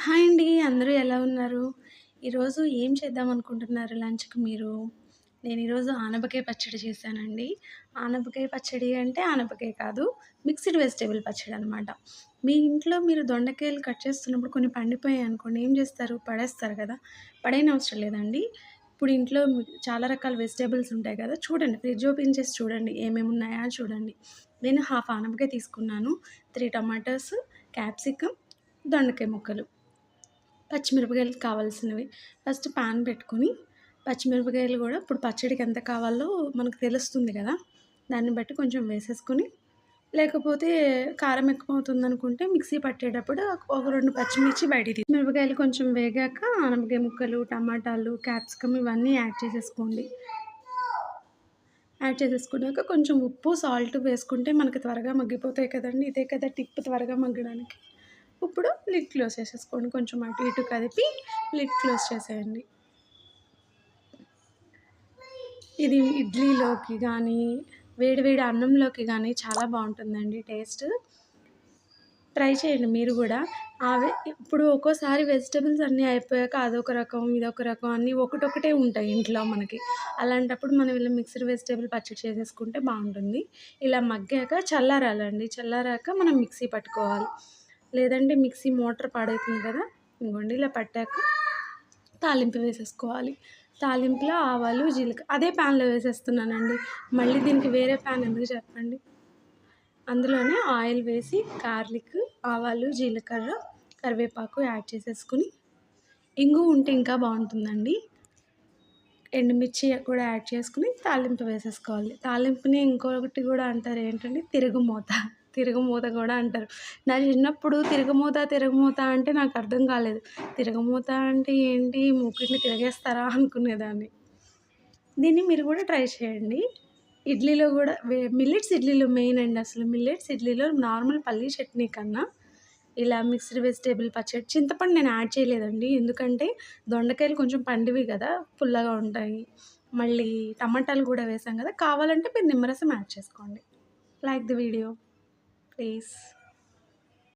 Hi అండి. అందరూ ఎలా ఉన్నారు? ఈరోజు ఏం చేద్దామనుకుంటున్నారు లంచ్‌కి మీరు? నేను ఈరోజు ఆనపకాయ పచ్చడి చేశానండి. ఆనపకాయ పచ్చడి అంటే ఆనపకాయ కాదు, మిక్స్డ్ వెజిటబుల్ పచ్చడనమాట. మీ ఇంట్లో మీరు దొండకాయలు కట్ చేస్తున్నప్పుడు కొన్ని పండిపోయాయనుకోండి ఏం చేస్తారు? పడేస్తారు కదా! పడేయనవసరం లేదండి. ఇప్పుడు ఇంట్లో చాలా రకాల వెజిటబుల్స్ ఉంటాయి కదా! చూడండి, ఫ్రిడ్జ్ ఓపెన్ చేసి చూడండి ఏమేమి ఉన్నాయా చూడండి. నేను హాఫ్ ఆనపకాయ తీసుకున్నాను, 3 టమాటోస్, క్యాప్సికమ్, దొండకాయ ముక్కలు. పచ్చిమిరపకాయలు కావాల్సినవి. ఫస్ట్ పాన్ పెట్టుకొని, పచ్చిమిరపకాయలు గూడా ఇప్పుడు పచ్చడికి ఎంత కావాలో మనకు తెలుస్తుంది గదా! దాన్ని బట్టి కొంచెం వేసేసుకొని, లేకపోతే కారం ఎక్కువవుతుందనుకుంటే మిక్సీ పట్టేటప్పుడు ఒక 2 పచ్చిమిర్చి బయటికి మిరపకాయలు కొంచెం వేగాక ఆనపకాయ ముక్కలు, టమాటాలు, క్యాప్సికమ్ ఇవన్నీ యాడ్ చేసేసుకోండి. యాడ్ చేసేసుకున్నాక కొంచెం ఉప్పు, సాల్ట్ వేసుకుంటే మనకు త్వరగా మగ్గిపోతాయి కదండీ! ఇదే కదా టిప్ త్వరగా మగ్గడానికి. ఇప్పుడు లిడ్ క్లోజ్ చేసేసుకోండి. కొంచెం అటు ఇటు కదిపి లిడ్ క్లోజ్ చేసేయండి. ఇది ఇడ్లీలోకి గానీ, వేడి వేడి అన్నంలోకి గానీ చాలా బావుంటుందండి టేస్ట్. ట్రై చేయండి మీరు గూడా. ఇప్పుడు ఒక్కోసారి వెజిటబుల్స్ అన్నీ అయిపోయాక అదొక రకం, ఇదొక రకం అన్నీ ఒకటొకటే ఉంటాయి ఇంట్లో మనకి. అలాంటప్పుడు మనం ఇలా మిక్స్డ్ వెజిటబుల్ పచ్చడి చేసేసుకుంటే బావుంటుంది. ఇలా మగ్గాక చల్లారాలండి. చల్లారాక మనం మిక్సీ పట్టుకోవాలి. లేదంటే మిక్సీ మోటర్ పాడవుతుంది కదా! ఇదిగోండి ఇలా పట్టాక తాలింపు వేసేసుకోవాలి. తాలింపులో ఆవాలు, అదే ప్యాన్‌లో వేసేస్తున్నానండి. మళ్ళీ దీనికి వేరే ప్యాన్ ఎందుకు చెప్పండి. అందులోనే ఆయిల్ వేసి గార్లిక్, ఆవాలు, జీలకర్ర, కరివేపాకు యాడ్ చేసేసుకొని, ఇంగువ ఉంటే ఇంకా బావుంటుందండి. ఎండుమిర్చి కూడా యాడ్ చేసుకొని తాలింపు వేసేసుకోవాలి. తాలింపుని ఇంకొకటి గూడా అంటారు ఏంటంటే తిరుగుమూత. తిరుగుమూత గూడా అంటారు. నా చిన్నప్పుడు తిరుగుమూత అంటే నాకు అర్థం కాలేదు. తిరుగుమూత అంటే ఏంటి? మూకుడిని తిరగేస్తారా అనుకునేదాన్ని. దీన్ని మీరు గూడా ట్రై చేయండి. ఇడ్లీలో గూడా మిల్లెట్స్ ఇడ్లీలో మెయిన్ అండి అసలు. మిల్లెట్స్ ఇడ్లీలో నార్మల్ పల్లీ చట్నీ కన్నా ఇలా మిక్స్డ్ వెజిటబుల్ పచ్చడి చింతపండు నేను యాడ్ చేయలేదండి. ఎందుకంటే దొండకాయలు కొంచెం పండివి గదా! పుల్లగా ఉంటాయి. మళ్ళీ టమాటాలు గూడా వేసాం గదా! కావాలంటే మీరు నిమ్మరసం యాడ్ చేసుకోండి. Like the video please.